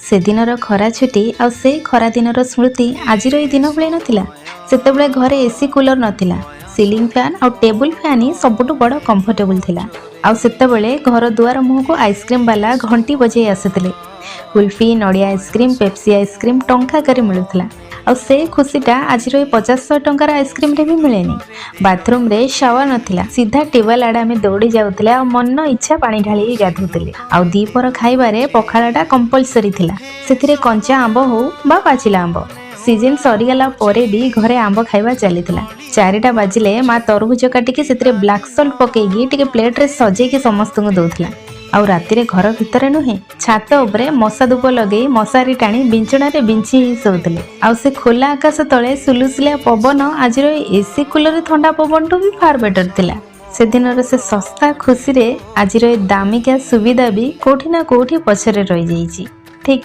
से दिनर खरा छुट्टी आ से खरा दिनर स्मृति आज दिन भले नथिला। सेतेबेले घरे एसी कूलर नथिला, सीलिंग फैन और टेबुल फैन ही सबुठु बड़ कंफर्टेबल थिला। आ सेतेबेले घर दुआर मुह को आइसक्रीम वाला घंटी बजे आसुतिले। कुल्फी, नड़िया आइसक्रीम, पेप्सी आइसक्रीम टंका करे मिलुथिला। आ से खुशीटा आज 50-100 टंकार आइसक्रीम रे भी मिलेनी। बाथरूम रे शावर नथिला, सीधा टेबल आड़े आमे दौड़ी जाउतिले आ मन इच्छा पानी ढाली गाधुतिले। आ दीपर खाइबारे पखालाटा कंपलसरी थिला। सेथिरे कंचा आंब हो बा पाचिला आंब। सीजन सरीगला परे भी घरे आंब खाइबा चलीथिला। 4टा बाजिले माँ तरबुज काटिके सेथिरे ब्लैक सॉल्ट पकेइकी टिके प्लेट रे सजेइकी समस्तଙ୍କୁ दउथिला। आउ रातिरे घर भितरे नुहे छात उपरे मशा धूप लगे मशारी टाणी बिंचणा रे बिंची शोउथिले। आउ से खोला आकाश तले सुलुसुलिया पवन आज एसी कूलर ठंडा पवन टू भी फार बेटर थिला। से दिनर से सस्ता खुशी रे आज दामिका सुविधा भी कोठी ना कोठी पछरे रही जाइछि।